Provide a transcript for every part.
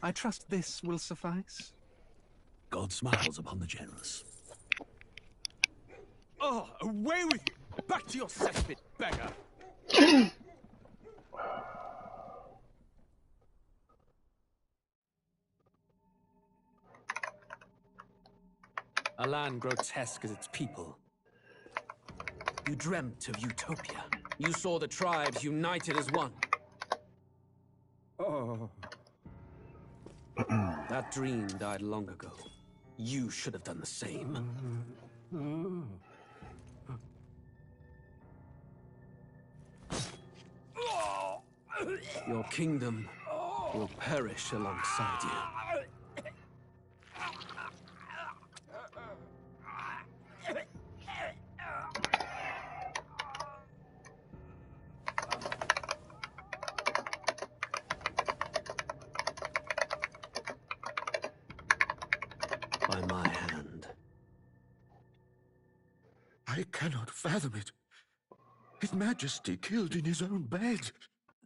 I trust this will suffice. God smiles upon the generous. Oh, away with you! Back to your cesspit, beggar! A land grotesque as its people. You dreamt of utopia. You saw the tribes united as one. Oh. That dream died long ago. You should have done the same. Your kingdom will perish alongside you. By my hand. I cannot fathom it. His Majesty killed in his own bed.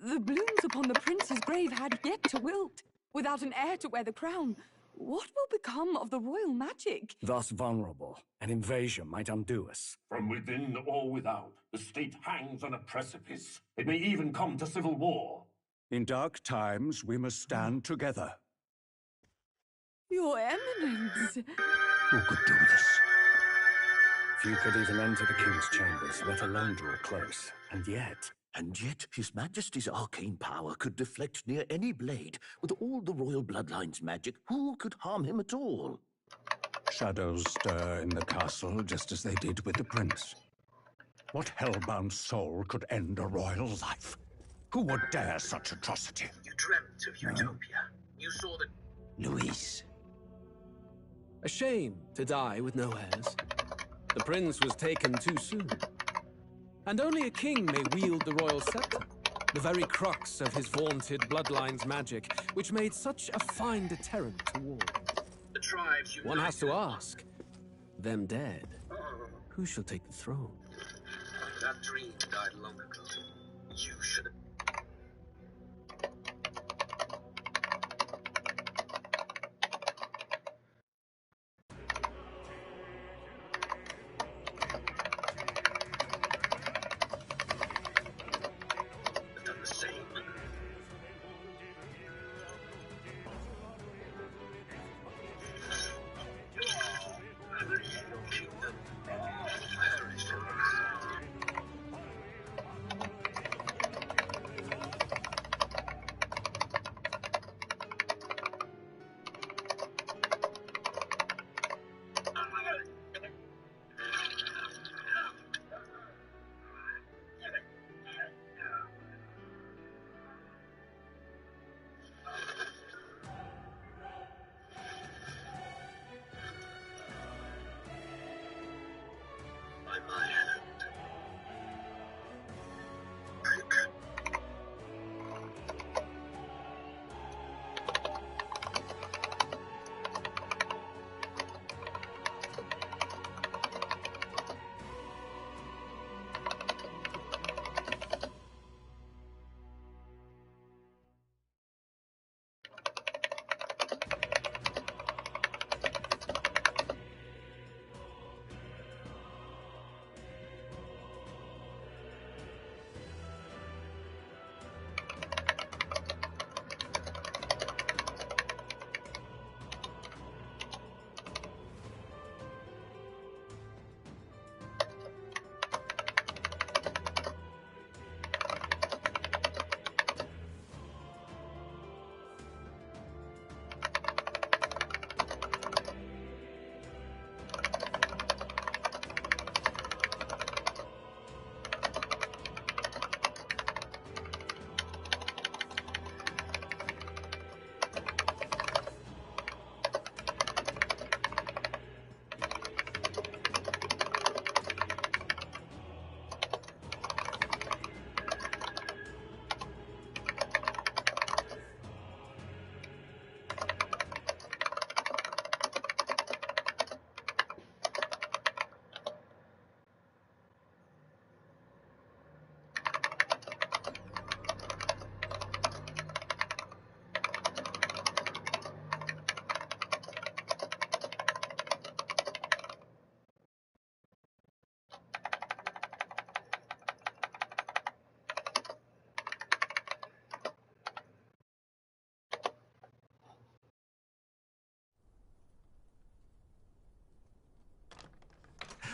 The blooms upon the prince's grave had yet to wilt. Without an heir to wear the crown, what will become of the royal magic? Thus vulnerable, an invasion might undo us. From within or without, the state hangs on a precipice. It may even come to civil war. In dark times, we must stand together. Your Eminence! Who could do this? Few could even enter the king's chambers, let alone draw close. And yet His Majesty's arcane power could deflect near any blade. With all the royal bloodline's magic, who could harm him at all? shadows stir in the castle just as they did with the prince. What hellbound soul could end a royal life? Who would dare such atrocity? You dreamt of utopia. You saw the... Luis. A shame to die with no heirs. The prince was taken too soon. And only a king may wield the royal scepter, the very crux of his vaunted bloodline's magic, which made such a fine deterrent to war. The tribes united. One has to ask, them dead, who shall take the throne? That dream died long ago. You should have... done the same. Your kingdom perished.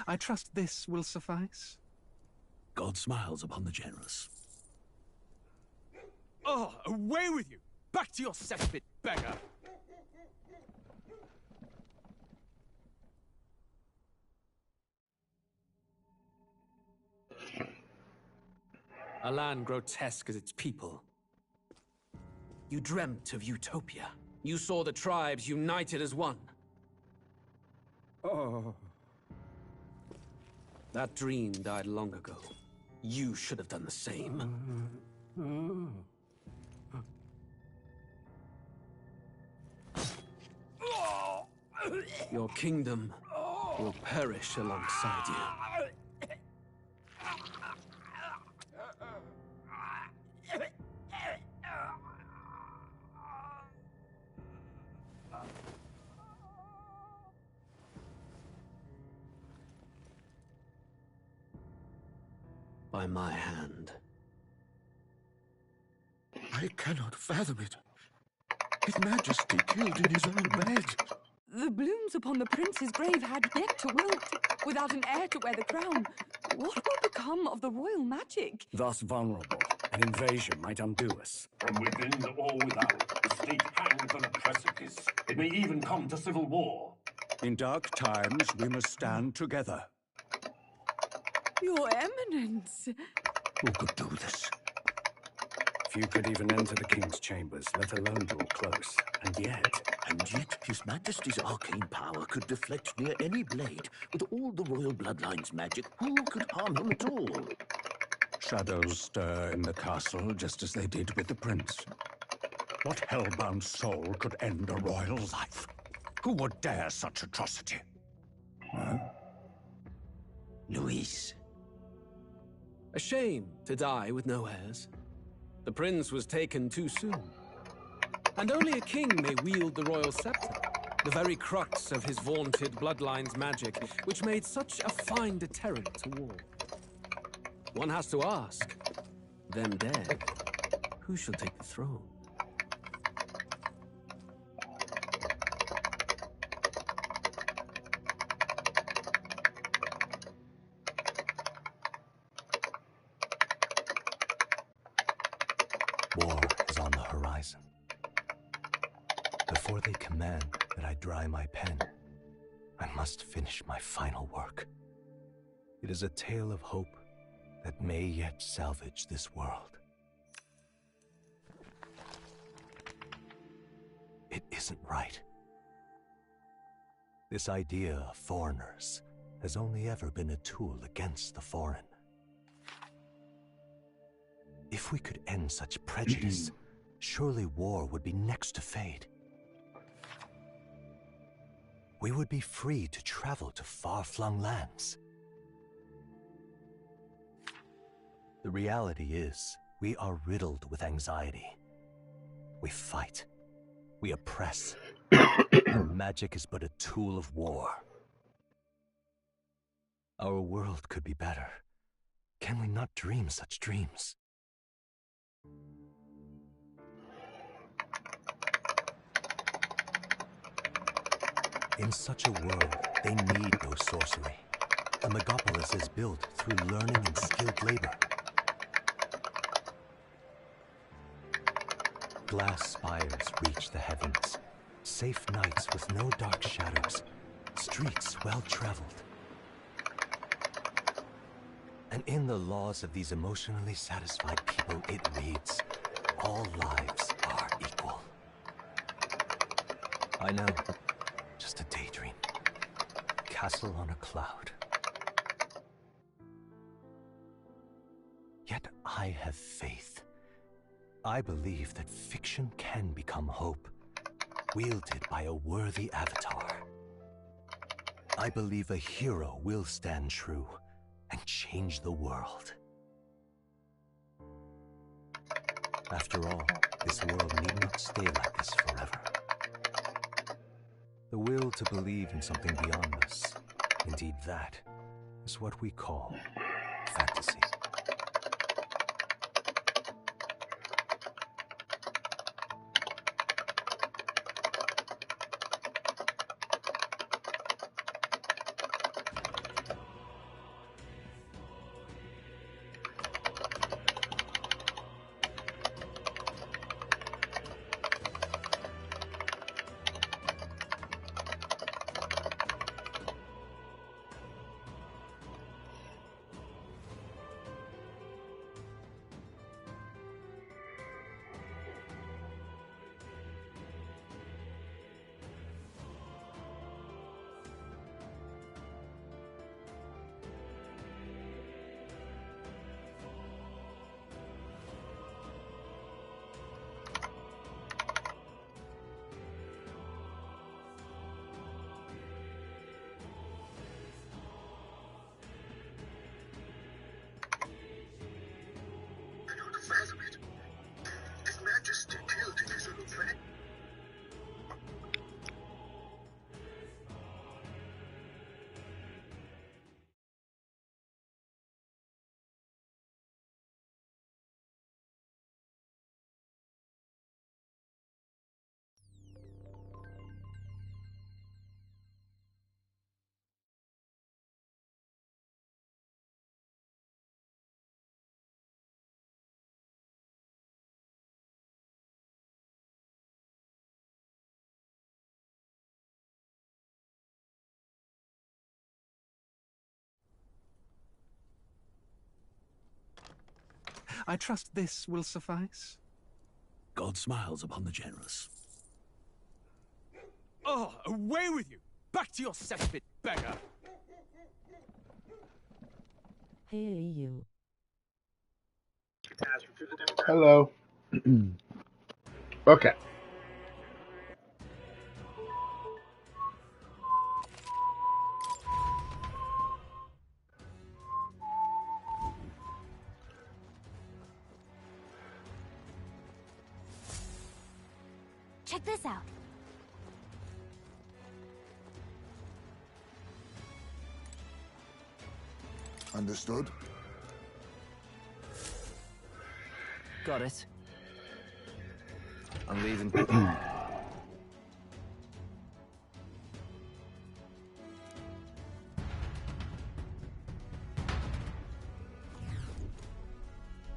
I trust this will suffice. God smiles upon the generous. Oh, away with you! Back to your cesspit, beggar! A land grotesque as its people. You dreamt of utopia. You saw the tribes united as one. Oh. That dream died long ago. You should have done the same. Your kingdom will perish alongside you. By my hand. I cannot fathom it. His Majesty killed in his own bed. The blooms upon the prince's grave had yet to wilt. Without an heir to wear the crown, what will become of the royal magic? Thus vulnerable, an invasion might undo us. From within or without, the state hangs on a precipice. It may even come to civil war. In dark times, we must stand together. Your Eminence. Who could do this? Few could even enter the king's chambers, let alone draw close. And yet, His Majesty's arcane power could deflect near any blade. With all the royal bloodline's magic, who could harm him at all? shadows stir in the castle just as they did with the prince. What hellbound soul could end a royal life? Who would dare such atrocity? Luis. A shame to die with no heirs. The prince was taken too soon. And only a king may wield the royal scepter, the very crux of his vaunted bloodline's magic, which made such a fine deterrent to war. One has to ask, them dead, who shall take the throne? War is on the horizon. Before they command that I dry my pen, I must finish my final work. It is a tale of hope that may yet salvage this world. It isn't right. This idea of foreigners has only ever been a tool against the foreign. If we could end such prejudice, surely war would be next to fade. We would be free to travel to far-flung lands. The reality is, we are riddled with anxiety. We fight. We oppress. Our magic is but a tool of war. Our world could be better. Can we not dream such dreams? In such a world, they need no sorcery. A megapolis is built through learning and skilled labor. Glass spires reach the heavens. Safe nights with no dark shadows. Streets well-traveled. And in the laws of these emotionally satisfied people, it reads, all lives are equal. I know. Just a daydream. Castle on a cloud. Yet I have faith. I believe that fiction can become hope, wielded by a worthy avatar. I believe a hero will stand true and change the world. After all, this world need not stay like this forever. The will to believe in something beyond us, indeed that, is what we call fantasy. I trust this will suffice. God smiles upon the generous. Oh, away with you! Back to your cesspit, beggar! Hey, you. Hello. Okay. Check this out. Understood. Got it. I'm leaving.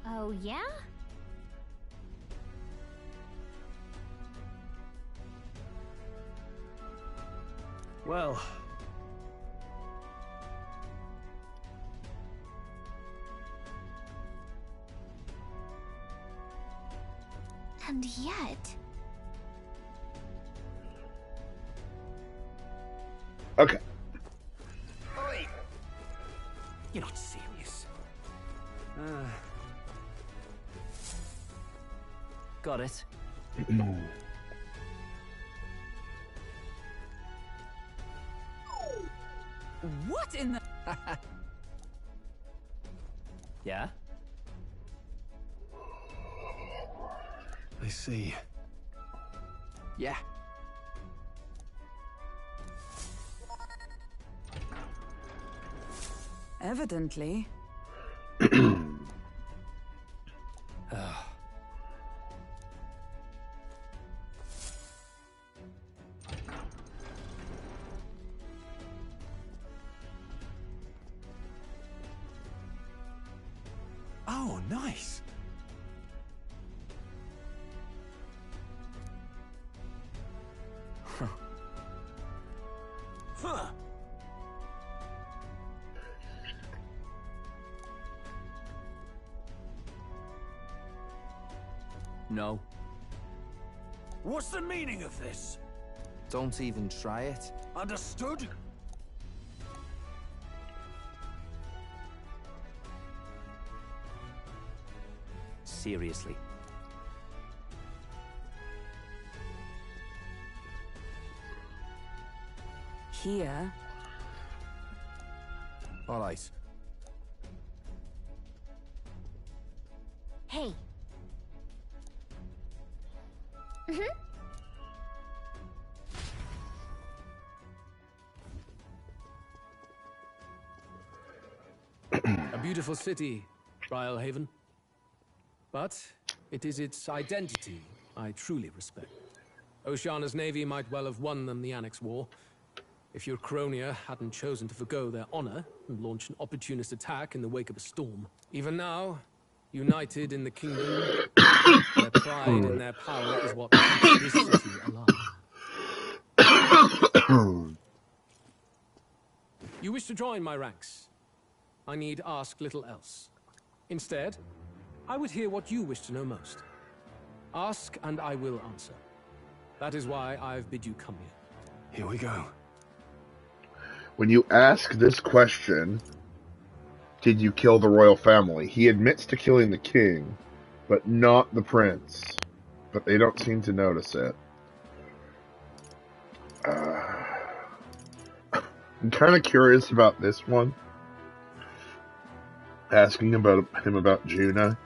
Oh, yeah? Well... And yet... Okay. Oi! You're not serious. Got it. What in the... Yeah? I see. Yeah. Evidently. Oh, nice. Huh. No. What's the meaning of this? Don't even try it. Understood? Seriously. Here. All right. Hey. A beautiful city, Haven. But it is its identity I truly respect. Oceana's navy might well have won them the Annex War, if your Cronia hadn't chosen to forgo their honor and launch an opportunist attack in the wake of a storm. Even now, united in the kingdom, their pride and their power is what keeps this city alive. You wish to join my ranks. I need ask little else. Instead, I would hear what you wish to know most. Ask and I will answer. That is why I've bid you come here. Here we go. When you ask this question, did you kill the royal family? He admits to killing the king, but not the prince. But they don't seem to notice it. I'm kind of curious about this one. Asking about him about Juna.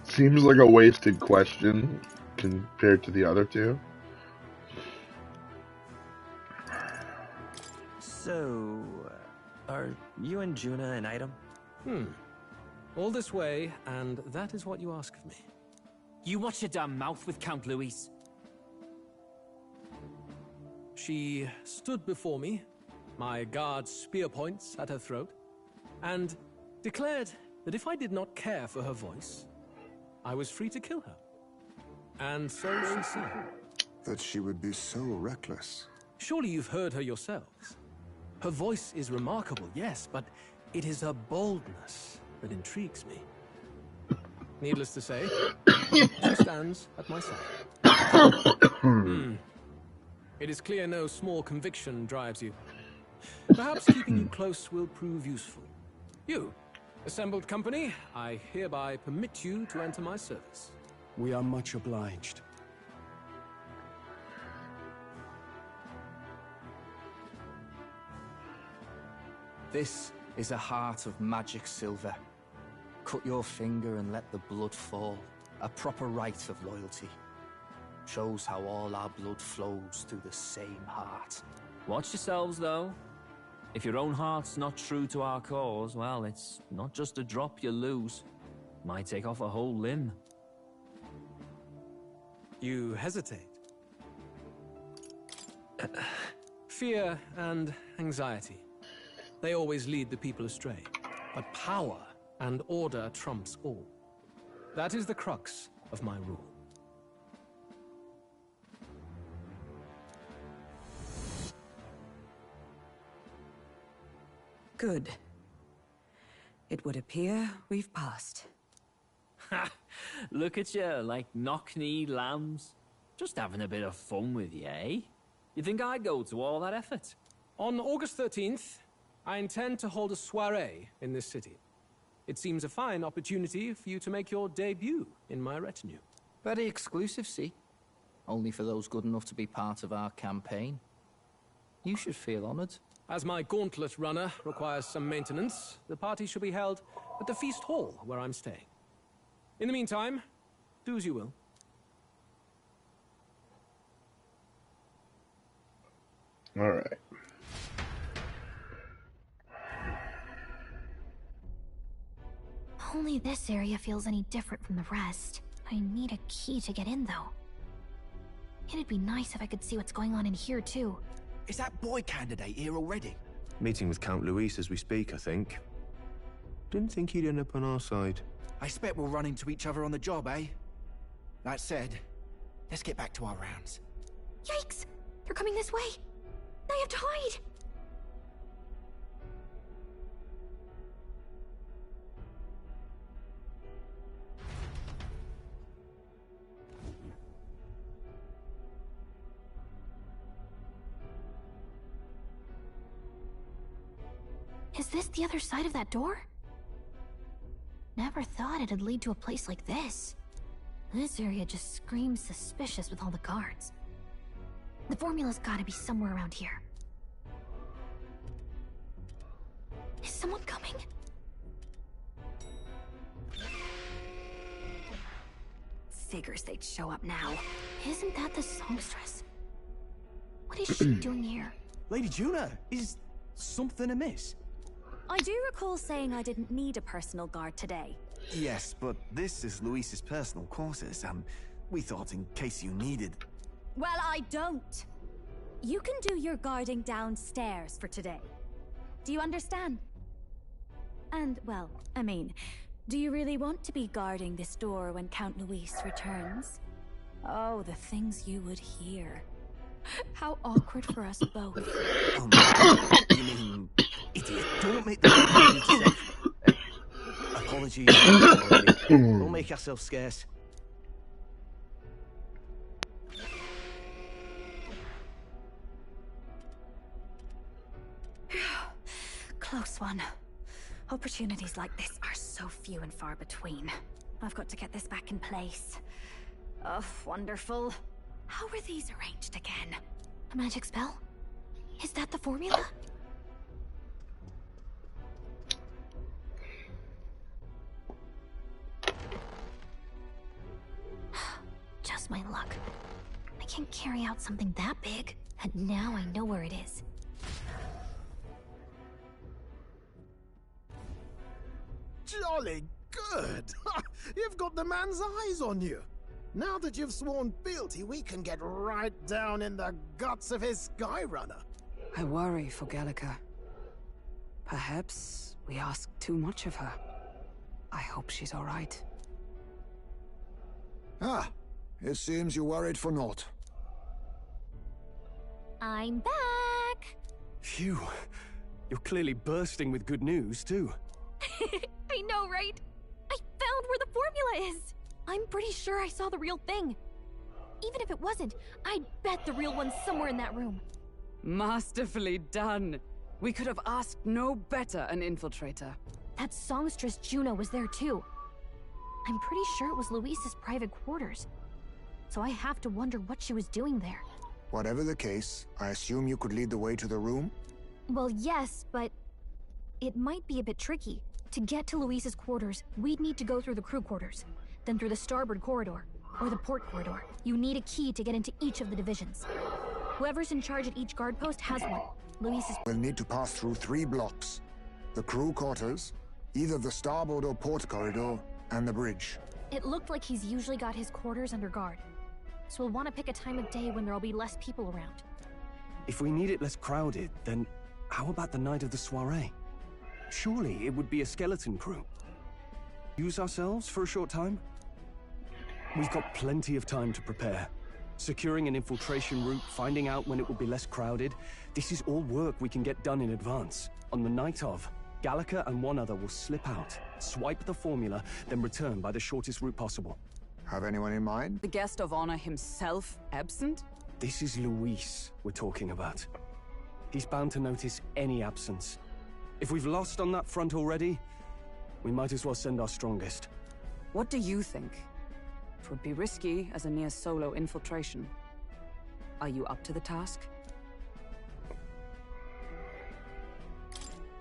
Seems like a wasted question compared to the other two. So, are you and Juna an item? All this way, and that is what you ask of me. You watch your damn mouth with Count Louise. She stood before me, my guard's spear points at her throat, and declared that if I did not care for her voice, I was free to kill her. And so she said. That she would be so reckless. Surely you've heard her yourselves. Her voice is remarkable, yes, but it is her boldness that intrigues me. Needless to say, she stands at my side. It is clear no small conviction drives you. Perhaps keeping you close will prove useful. You, assembled company, I hereby permit you to enter my service. We are much obliged. This is a heart of magic silver. Cut your finger and let the blood fall. A proper rite of loyalty. Shows how all our blood flows through the same heart. Watch yourselves, though. If your own heart's not true to our cause, well, it's not just a drop you lose. Might take off a whole limb. You hesitate. Fear and anxiety. They always lead the people astray. But power and order trumps all. That is the crux of my rule. Good. It would appear we've passed. Ha! Look at you, like knock-kneed lambs. Just having a bit of fun with you, eh? You think I'd go to all that effort? On August 13th, I intend to hold a soiree in this city. It seems a fine opportunity for you to make your debut in my retinue. Very exclusive, see? Only for those good enough to be part of our campaign. You should feel honored. As my gauntlet runner requires some maintenance, the party shall be held at the feast hall where I'm staying. In the meantime, do as you will. All right. Only this area feels any different from the rest. I need a key to get in, though. It'd be nice if I could see what's going on in here, too. Is that boy candidate here already? Meeting with Count Luis as we speak, I think. Didn't think he'd end up on our side. I expect we'll run into each other on the job, eh? That said, let's get back to our rounds. Yikes! They're coming this way! I have to hide! Is this the other side of that door? Never thought it'd lead to a place like this. This area just screams suspicious with all the guards. The formula's gotta be somewhere around here. Is someone coming? Figures they'd show up now. Isn't that the songstress? What is she doing here? Lady Juna, is something amiss? I do recall saying I didn't need a personal guard today. Yes, but this is Luis's personal quarters, and we thought in case you needed... Well, I don't. You can do your guarding downstairs for today. Do you understand? And, well, I mean, do you really want to be guarding this door when Count Luis returns? Oh, the things you would hear. How awkward for us both. You mean... Idiot, don't make the apologies. Don't make yourself scarce. Close one. Opportunities like this are so few and far between. I've got to get this back in place. Oh, wonderful. How were these arranged again? A magic spell? Is that the formula? Just my luck. I can't carry out something that big, and now I know where it is. Jolly good! You've got the man's eyes on you. Now that you've sworn fealty, we can get right down in the guts of his Skyrunner. I worry for Gallica. Perhaps we ask too much of her. I hope she's all right. Ah, it seems you're worried for naught. I'm back! Phew. You're clearly bursting with good news, too. I know, right? I found where the formula is! I'm pretty sure I saw the real thing. Even if it wasn't, I'd bet the real one's somewhere in that room. Masterfully done. We could have asked no better an infiltrator. That songstress Juno was there too. I'm pretty sure it was Luis's private quarters. So I have to wonder what she was doing there. Whatever the case, I assume you could lead the way to the room? Well, yes, but it might be a bit tricky. To get to Luis's quarters, we'd need to go through the crew quarters, then through the starboard corridor, or the port corridor. You need a key to get into each of the divisions. Whoever's in charge at each guard post has one. Luis's... We'll need to pass through 3 blocks. The crew quarters, either the starboard or port corridor, and the bridge. It looked like he's usually got his quarters under guard. So we'll want to pick a time of day when there'll be less people around. If we need it less crowded, then how about the night of the soiree? Surely it would be a skeleton crew. Use ourselves for a short time? We've got plenty of time to prepare. Securing an infiltration route, finding out when it will be less crowded, this is all work we can get done in advance. On the night of, Gallica and one other will slip out, swipe the formula, then return by the shortest route possible. Have anyone in mind? The guest of honor himself absent? This is Luis we're talking about. He's bound to notice any absence. If we've lost on that front already, we might as well send our strongest. What do you think? It would be risky as a near-solo infiltration. Are you up to the task?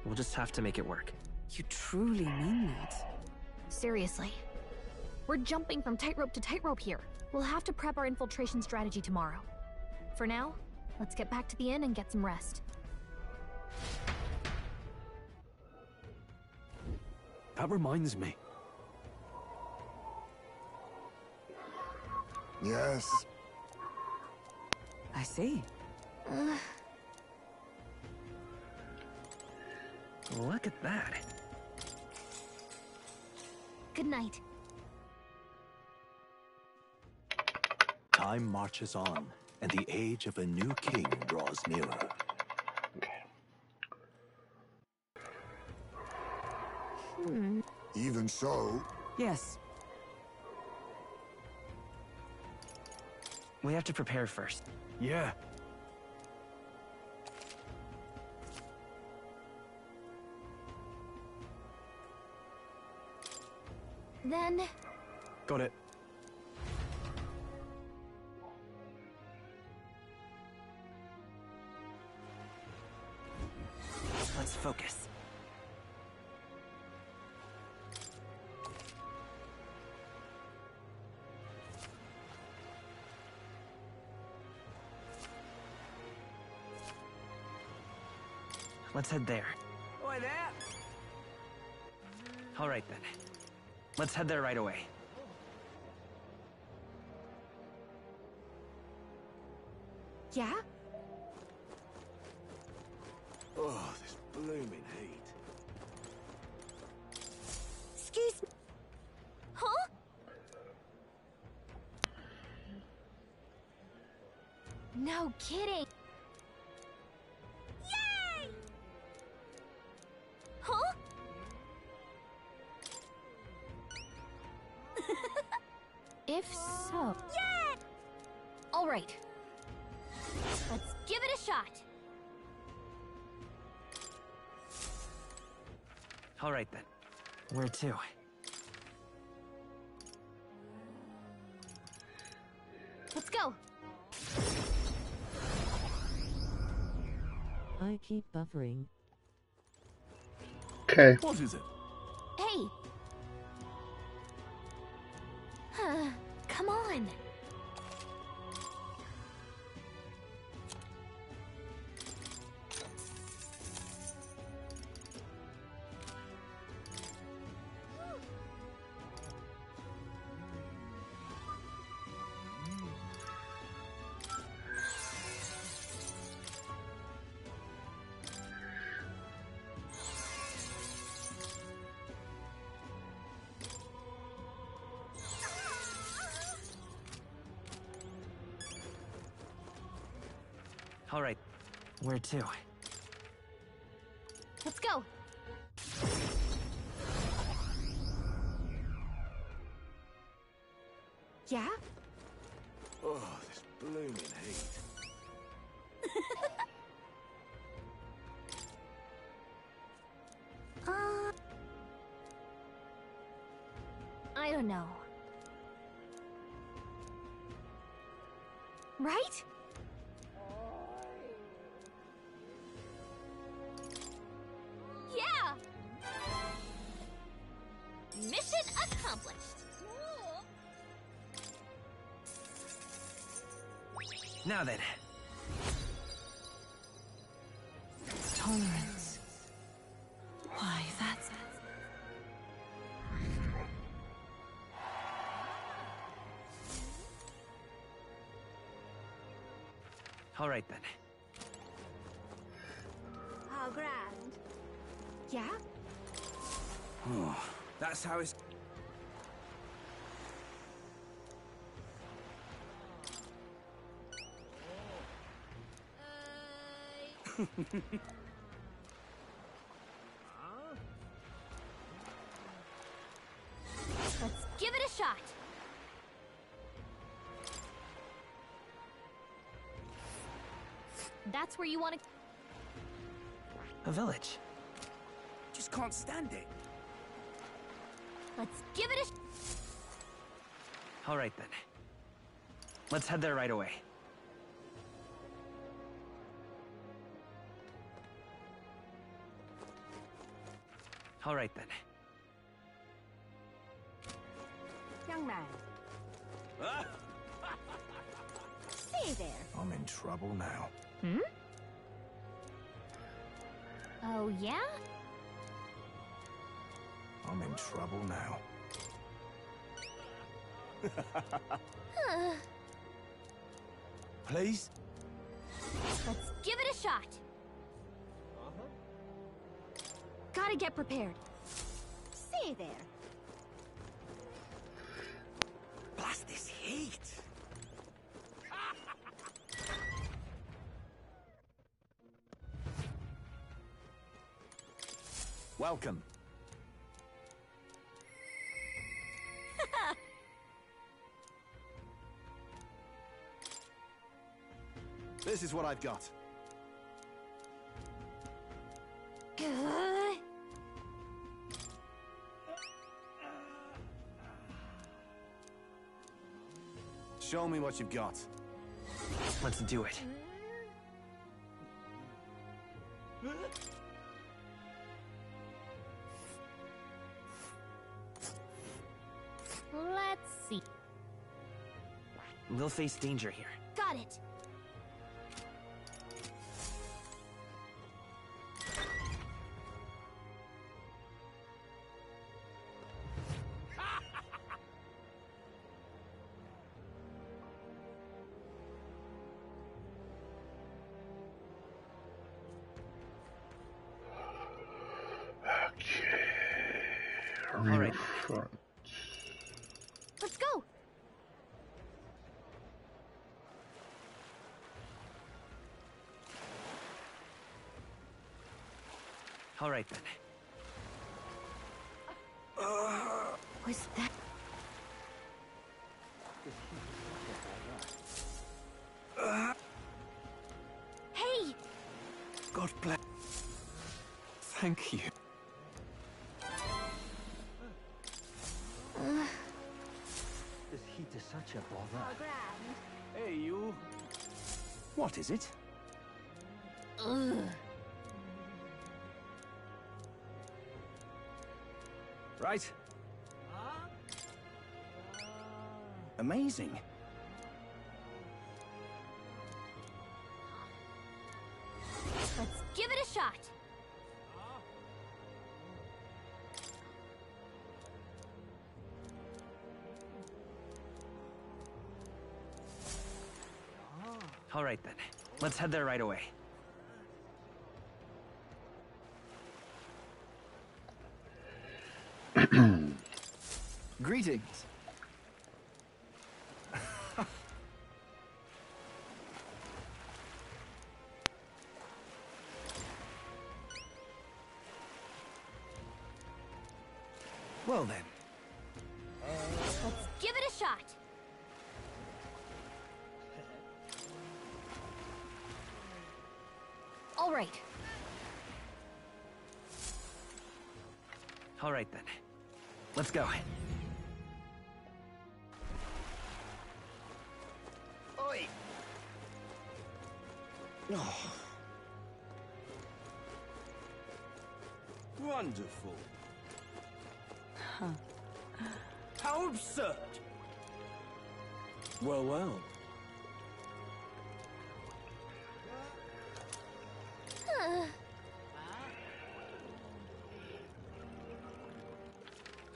We'll just have to make it work. You truly mean that? Seriously. We're jumping from tightrope to tightrope here. We'll have to prep our infiltration strategy tomorrow. For now, let's get back to the inn and get some rest. That reminds me. Yes. I see. Look at that. Good night. Time marches on, and the age of a new king draws nearer. Even so... Yes. We have to prepare first. Yeah. Then... Got it. Let's focus. Let's head there. Oi there! All right then. Let's head there right away. Yeah? Oh, this blooming heat. Excuse me. Huh? No kidding. Yay! Huh? If so... Yay! All right. Let's give it a shot. All right then. Where to? Let's go. I keep buffering. Okay. What is it? Hey. Come on. All right. Where to? Let's go. Yeah? Oh, this blooming heat. I don't know. Right? Yeah! Mission accomplished. Now then. Tolerance. Why, that's... All right, then. How grand. Yeah? Oh, that's how it's... Let's give it a shot. That's where you want to... A village. Just can't stand it. Let's give it a... All right, then. Let's head there right away. All right, then. Young man. Stay there. I'm in trouble now. Hmm? Oh, yeah? I'm in trouble now. Please? Let's give it a shot. Gotta get prepared. Stay there. Blast this heat! Welcome. This is what I've got. Show me what you've got. Let's do it. Let's see. We'll face danger here. Got it. All right. Let's go. All right, then. Was that... Hey! God bless. Thank you. This heat is such a bother. Hey, you. What is it? Ugh. Right. Amazing. Let's give it a shot. All right, then. Let's head there right away. Greetings. Well then. Let's give it a shot. All right. All right then. Let's go. Oi! Oh. Wonderful. Huh. How absurd! Well, well.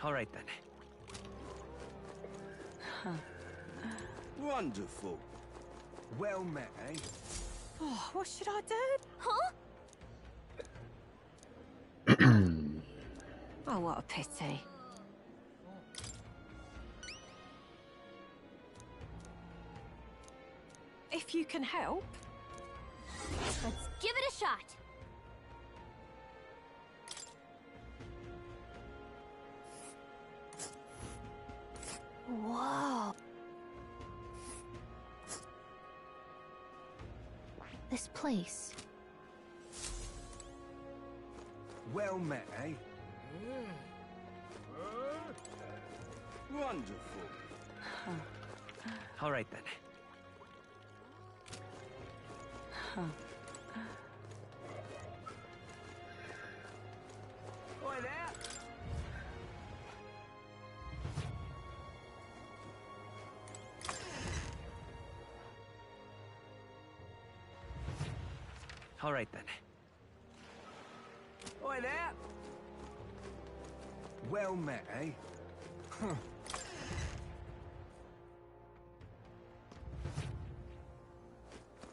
All right then. Huh. Wonderful. Well met, eh? Oh, what should I do? Huh? Oh, what a pity. If you can help. Let's give it a shot. Whoa. This place. Well met, eh? Wonderful. Huh. All right then. Huh. Oi there! All right then. Oi there! Well met, eh? Huh.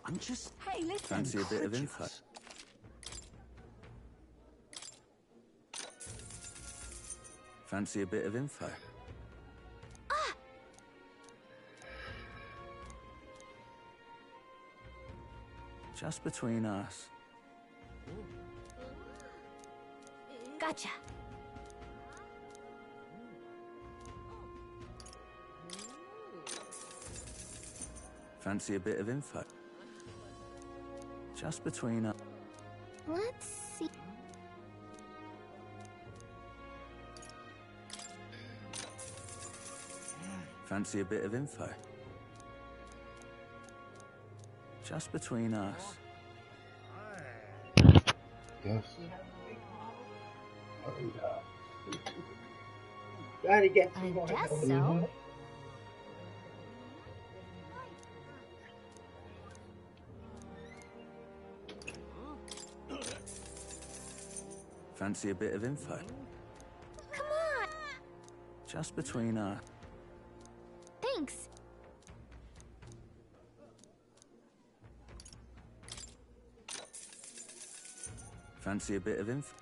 I'm just... Hey, listen. Fancy a bit of info? Fancy a bit of info? Ah! Just between us. Gotcha. Fancy a bit of info? Just between us. Let's see. Fancy a bit of info? Just between us. Yes. I guess so. Fancy a bit of info? Come on. Just between us. Thanks. Fancy a bit of info?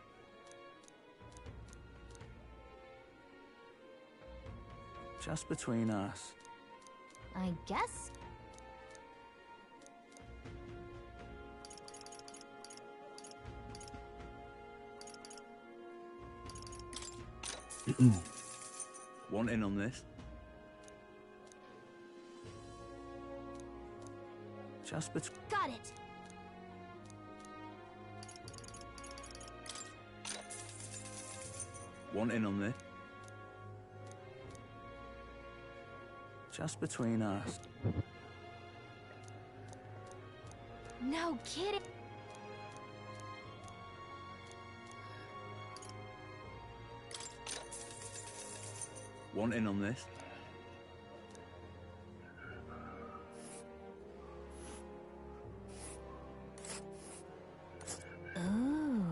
Just between us. I guess. Want in on this? Just between... Got it. Want in on this? Just between us. No kidding. Want in on this? Ooh.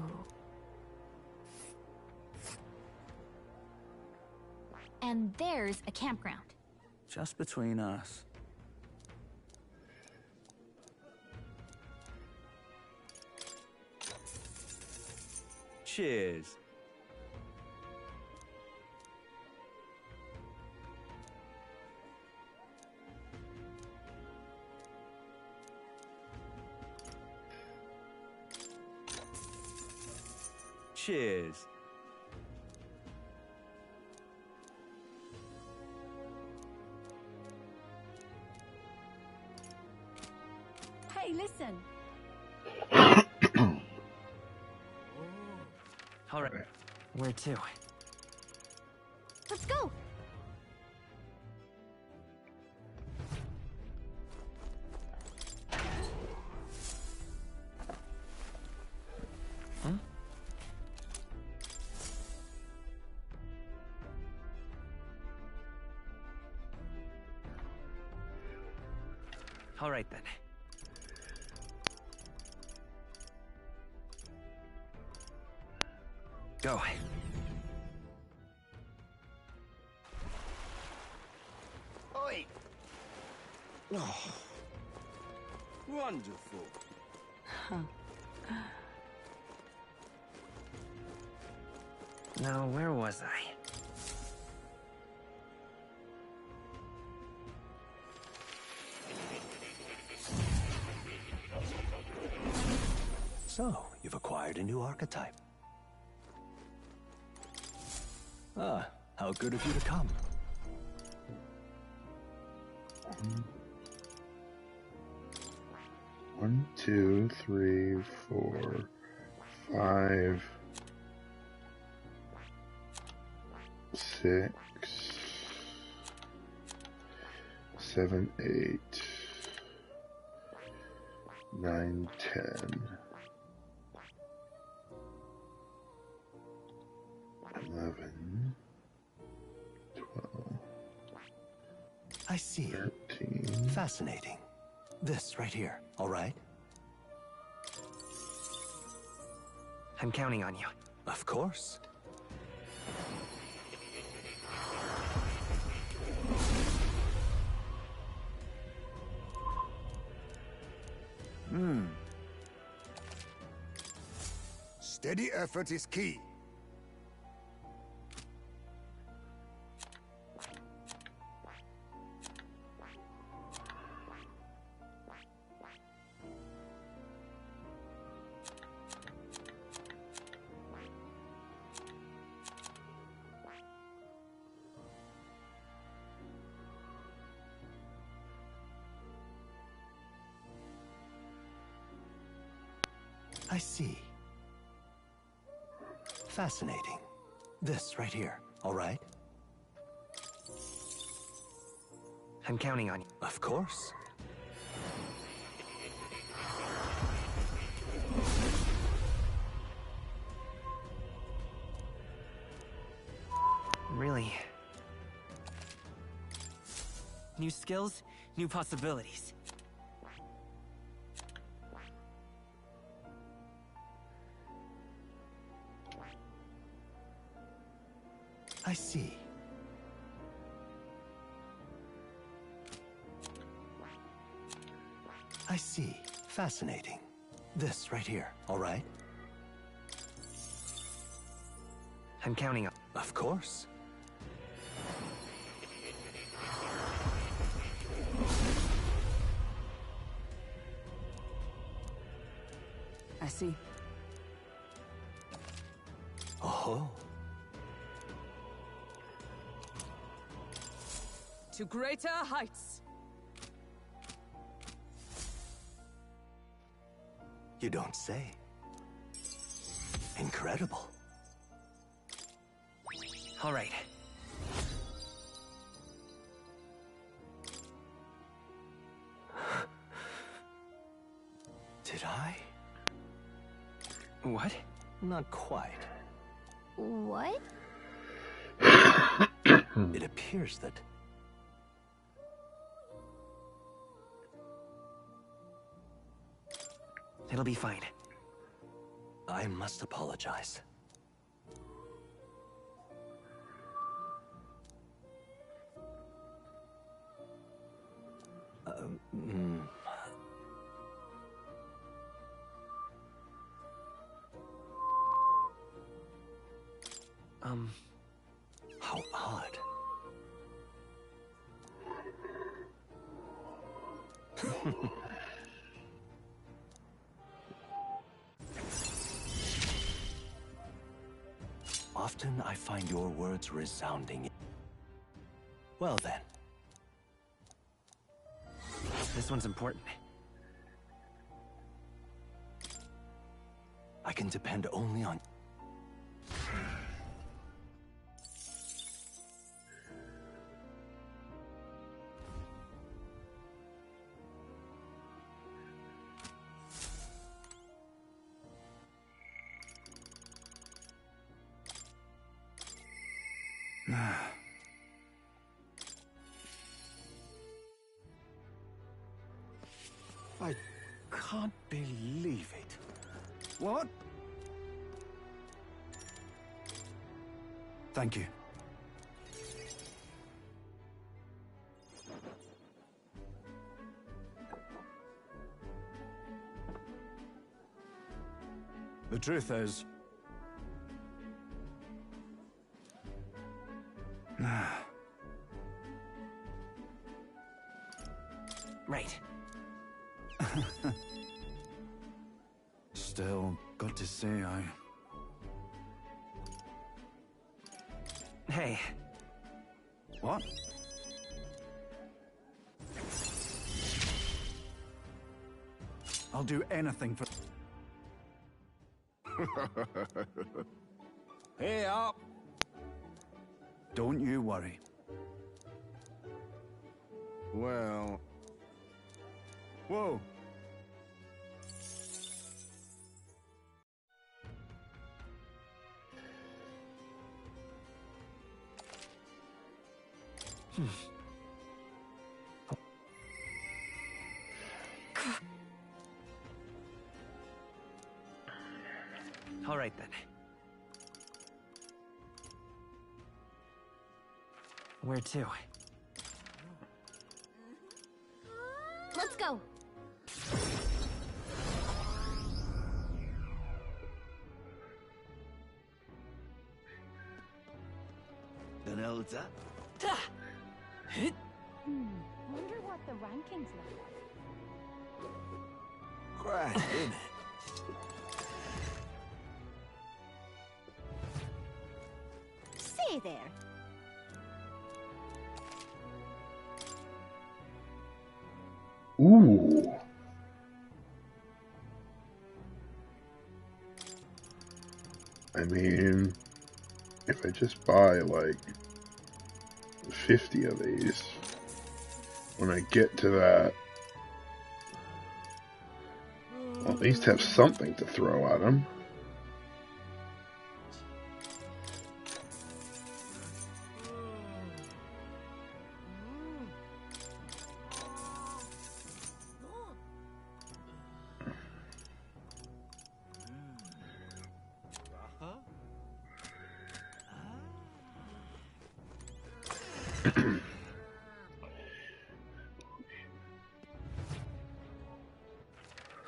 And there's a campground. Just between us. Cheers. Cheers. Hey, listen. All right. Where to? Let's go! Huh? All right then. Go. Oi! Oh, wonderful. Now, where was I? So, you've acquired a new archetype. Ah, how good of you to come. One, 2, 3, 4, 5, 6, 7, 8, 9, 10, 11, 12. I see. 13. Fascinating. This right here, all right? I'm counting on you. Of course. Steady effort is key. I see. Fascinating. This right here, all right? I'm counting on you. Of course. Really? New skills, new possibilities. I see. I see. Fascinating. This right here, all right? I'm counting on... Of course. I see. Oh. To greater heights. You don't say. Incredible. All right. Did I? What? Not quite. What? It appears that... It'll be fine. I must apologize. How odd. Often I find your words resounding. Well then. This one's important. I can depend only on... I can't believe it. What? Thank you. The truth is... Right. Still, got to say Hey. What? I'll do anything for... Hey up! Don't you worry. Well... Whoa! All right, then. Where to? Let's go. Then Elsa? Wonder what the rankings look like. Great, isn't it? Say there. Ooh. I mean, if I just buy like 50 of these, when I get to that, I'll at least have something to throw at them.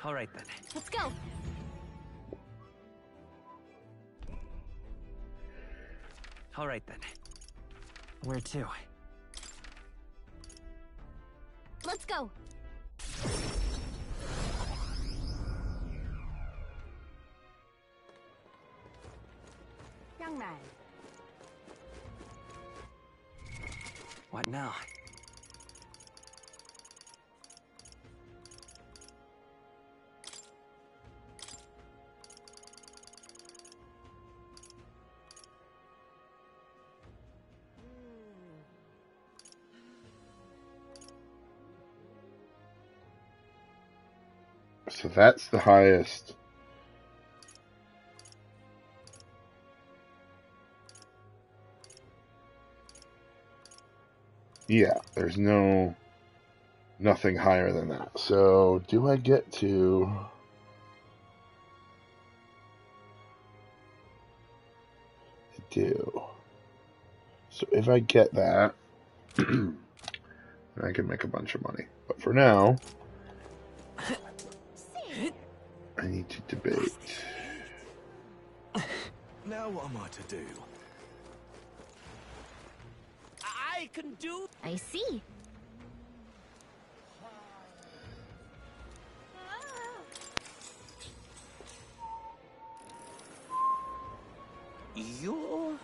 All right, then. Let's go. All right, then. Where to? Let's go. Young man. What now? So that's the highest. Yeah, there's nothing higher than that. So do I get to... I do. So if I get that, then I can make a bunch of money. But for now, I need to debate. Now what am I to do? I can do... I see. You're...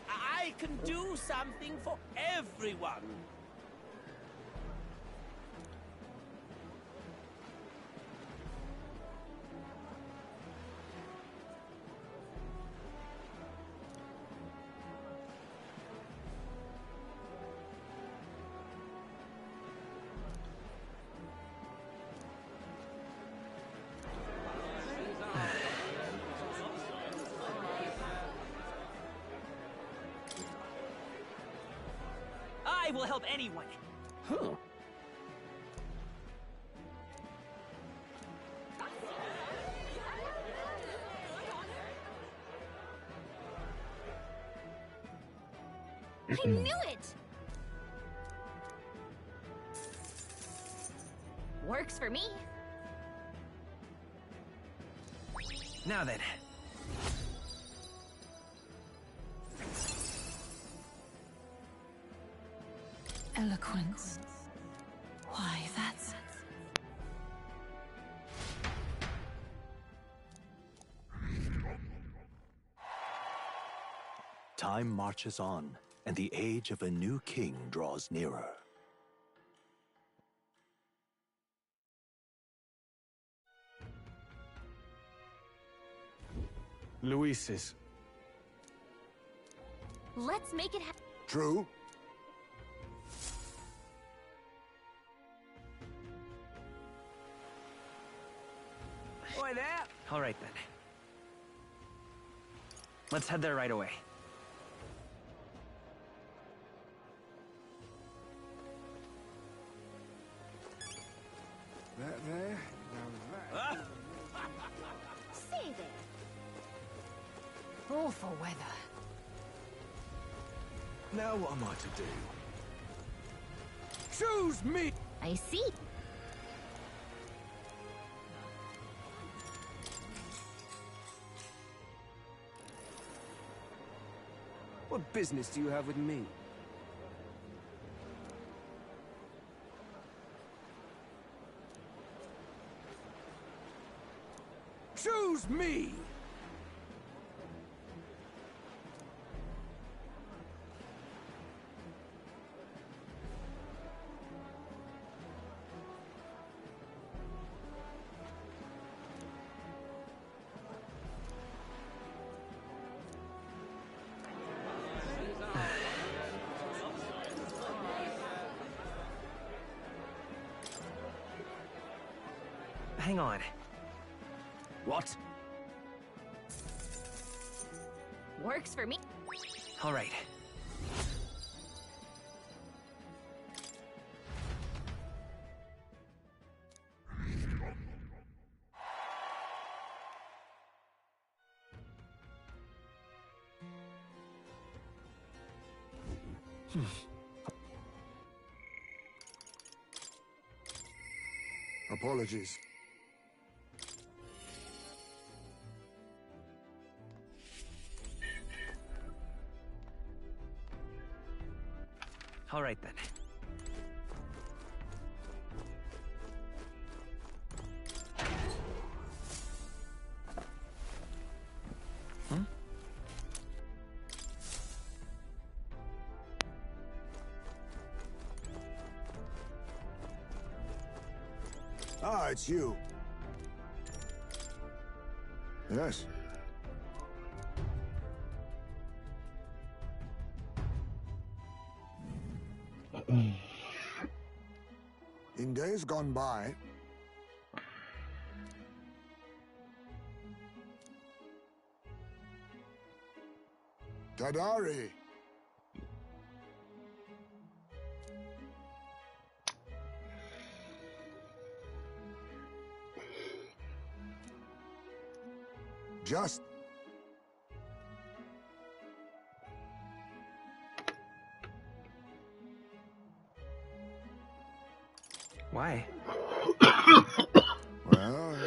I can do something for everyone. I will help anyone. Huh. I knew it! Works for me. Now then. Eloquence. Why, that's... Time marches on, and the age of a new king draws nearer. Luis's. Let's make it happen. True. Oi there! All right then. Let's head there right away. That there? Now that. Say there. Awful weather. Now what am I to do? Choose me! I see. What business do you have with me? Choose me! Hang on. What? Works for me. All right. Apologies. All right then. Ah, it's you. Yes. In days gone by, Tadari. Just Why? well,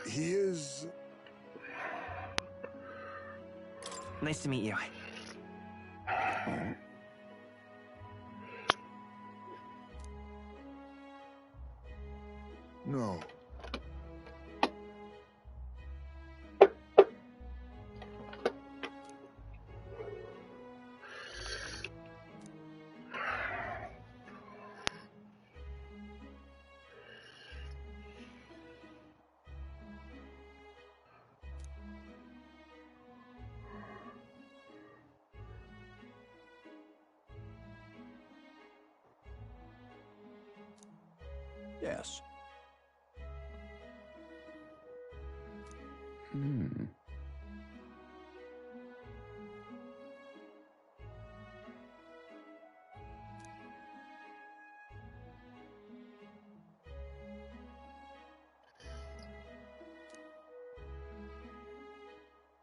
he is. Nice to meet you. No. Yes.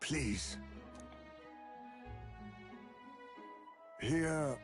Please. Here.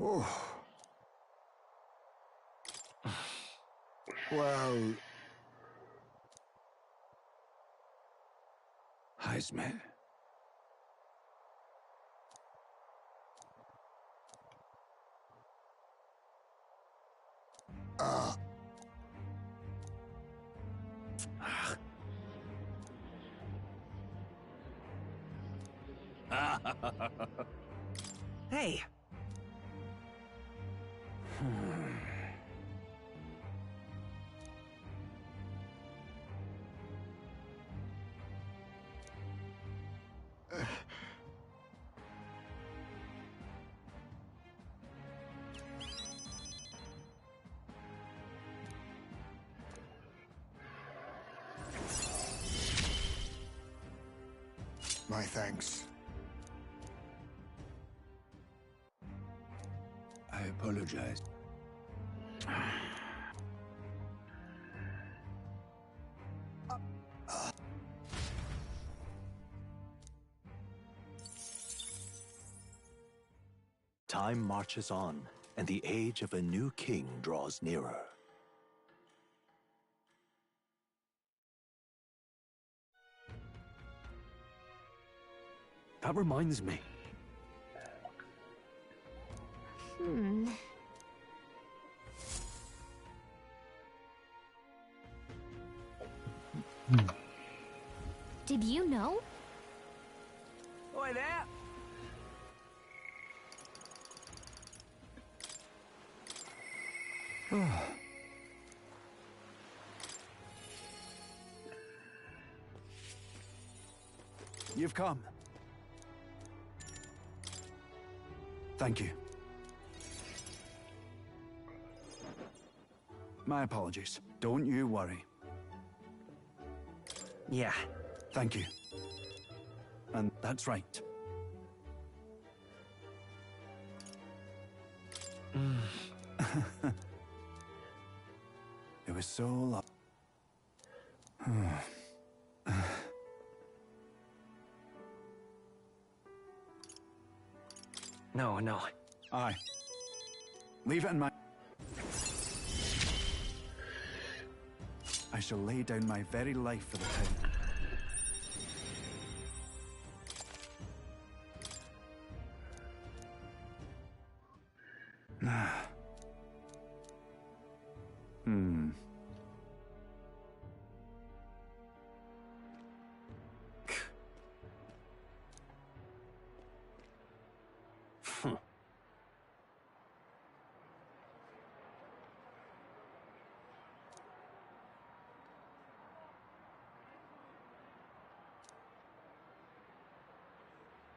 Oh. Well... Heisme. Hey. My thanks. I apologize. Time marches on, and the age of a new king draws nearer. That reminds me. Did you know? Oi there! You've come. Thank you. My apologies. Don't you worry. Yeah. Thank you. And that's right. It was so No. Aye. Leave it in my... I shall lay down my very life for the town.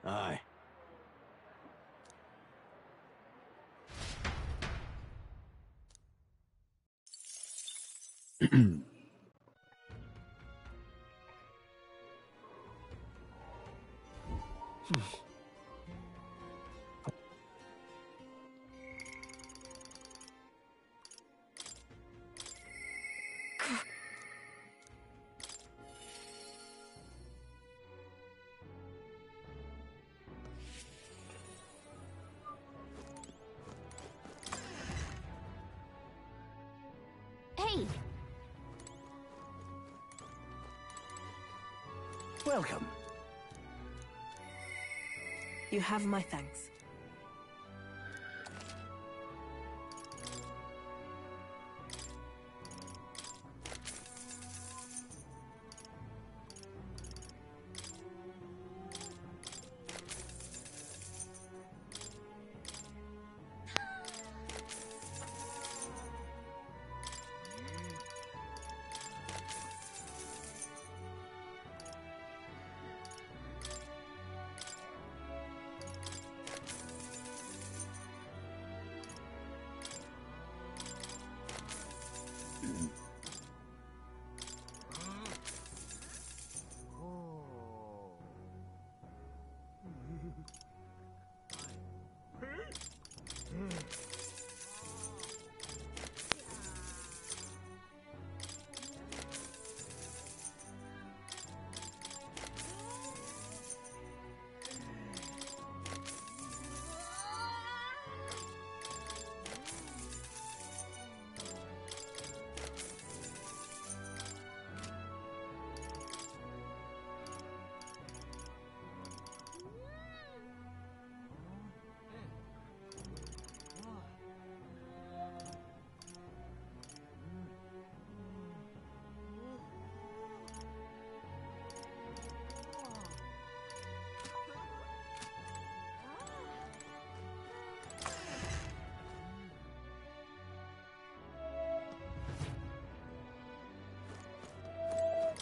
Aye. Hey! Welcome. You have my thanks.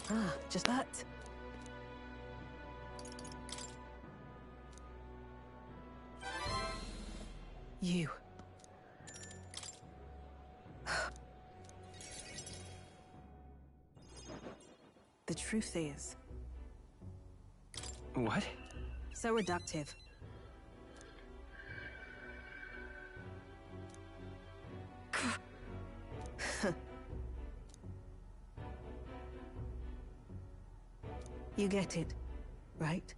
Ah, just that. You. The truth is... What? So reductive. You get it, right?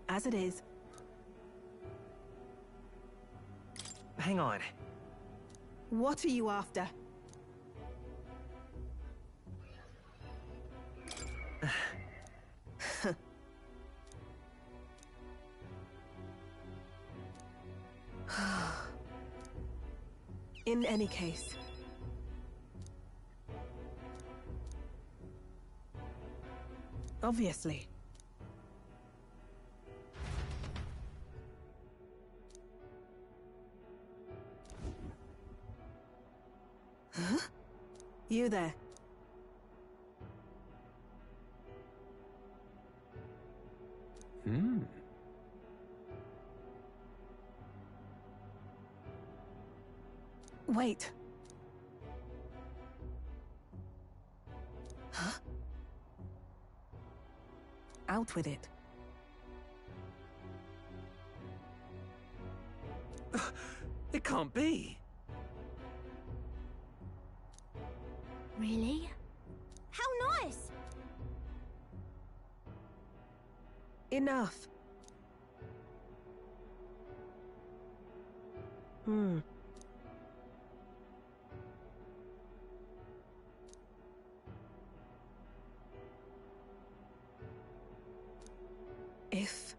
As it is. Hang on. What are you after? In any case. Obviously. Huh? You there. Wait. Huh? Out with it. It can't be. Really? How nice! Enough. If...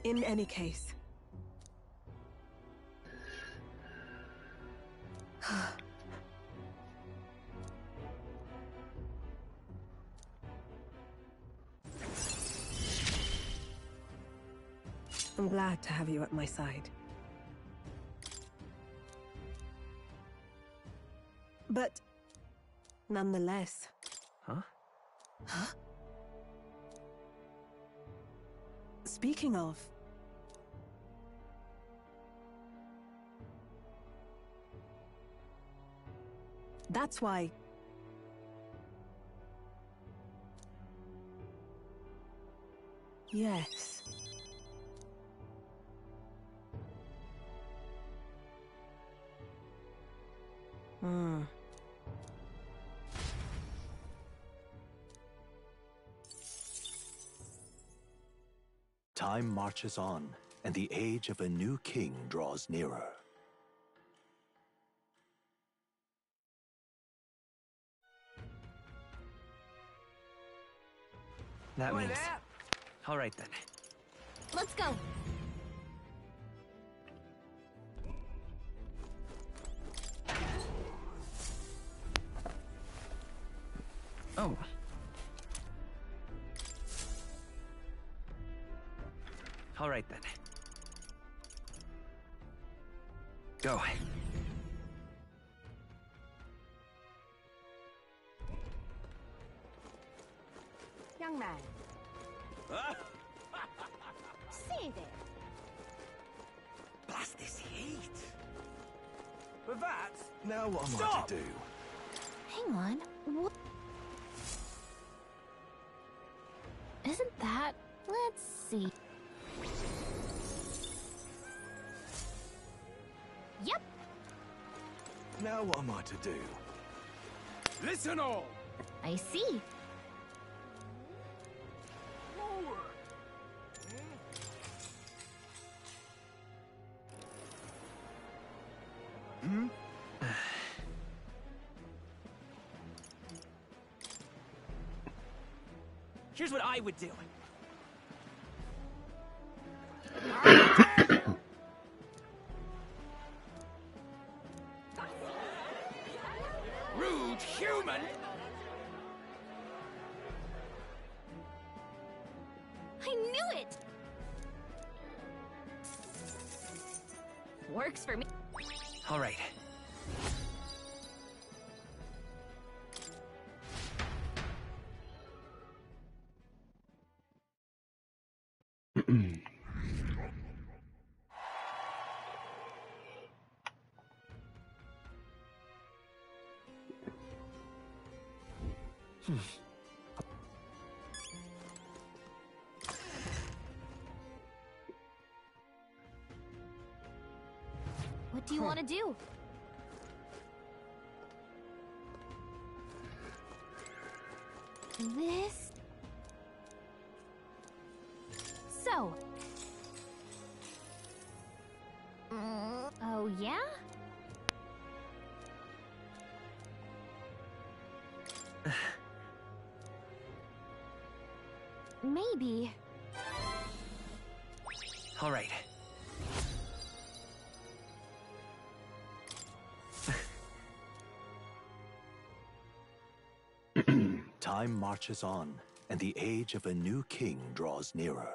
In any case. I'm glad to have you at my side. But nonetheless... Huh? Huh? Speaking of... That's why... Yes. Time marches on, and the age of a new king draws nearer. That means... All right, then. Let's go. Oh. All right, then. Go. Young man. See there. Blast this heat. But that... Now what am I to do? Hang on. What? Isn't that... Let's see. Yep. Now what am I to do? Listen all! I see. Here's what I would do. Rude human! I knew it! Works for me. All right. What do you want to do? This... So... oh, yeah? Maybe. All right. Time marches on, and the age of a new king draws nearer.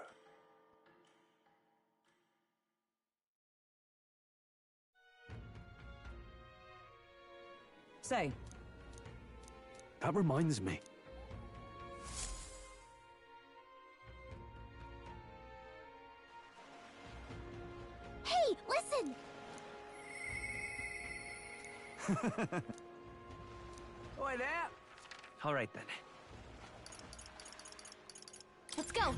Say, That reminds me. Hey, listen! Oi there! All right then. Let's go!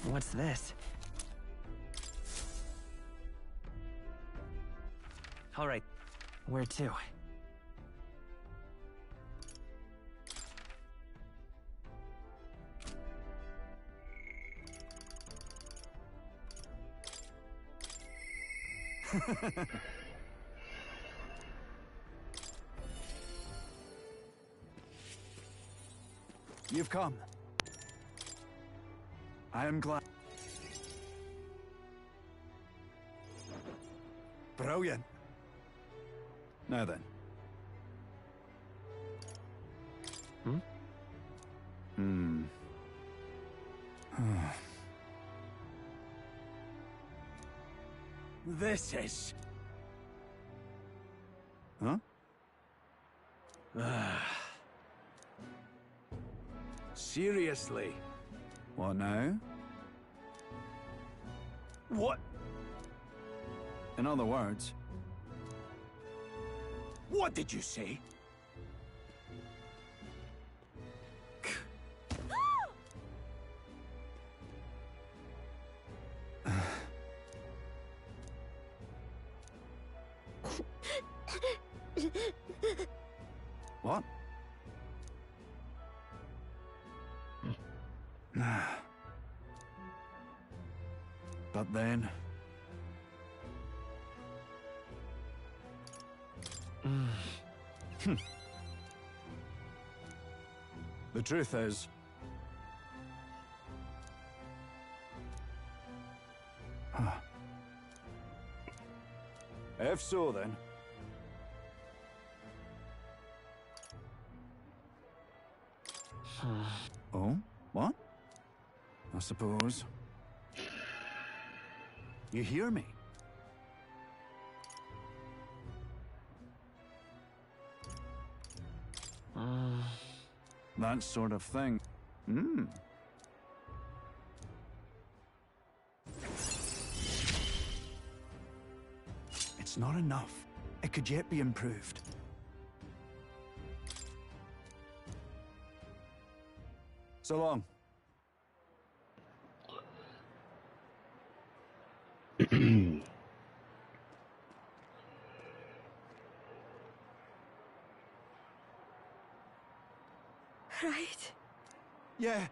What's this? All right. Where to? You've come. I am glad. Brilliant. Now then. This is... Huh? Seriously? What now? What? In other words, What did you say? what? But then... The truth is... If so, then... Oh? What? I suppose... You hear me? That sort of thing. It's not enough. It could yet be improved. So long. Right? Yeah.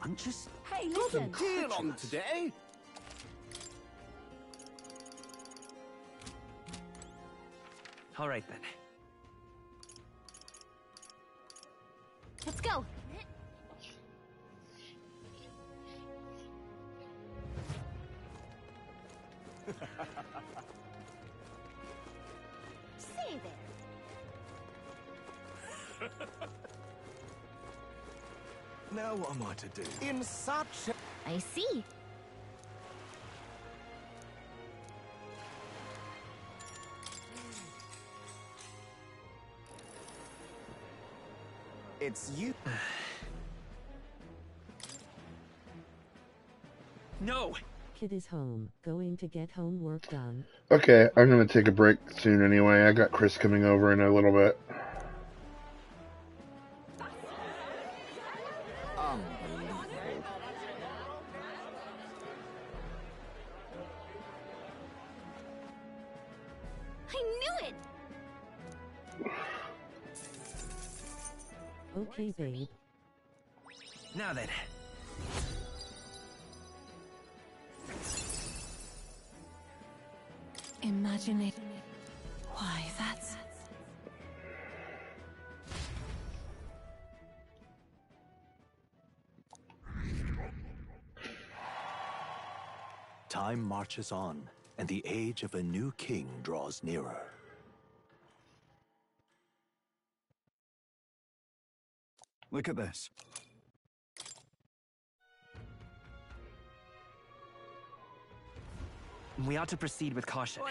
I'm just... Hey, listen! Deal on today? All right then. Let's go! Say there. Now what am I to do? In such a... I see. It's you. No! Kid is home, going to get homework done. Okay, I'm gonna take a break soon anyway. I got Chris coming over in a little bit. I knew it! Okay, babe. Now then. Imagine it. Why, that's... Time marches on, and the age of a new king draws nearer. Look at this. We ought to proceed with caution.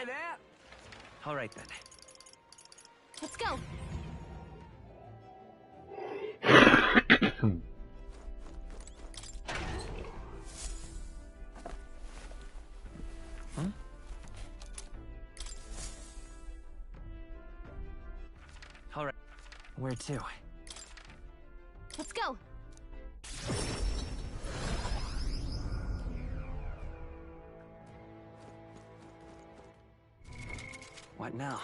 All right then. Let's go! Huh? All right. Where to? Let's go! What now?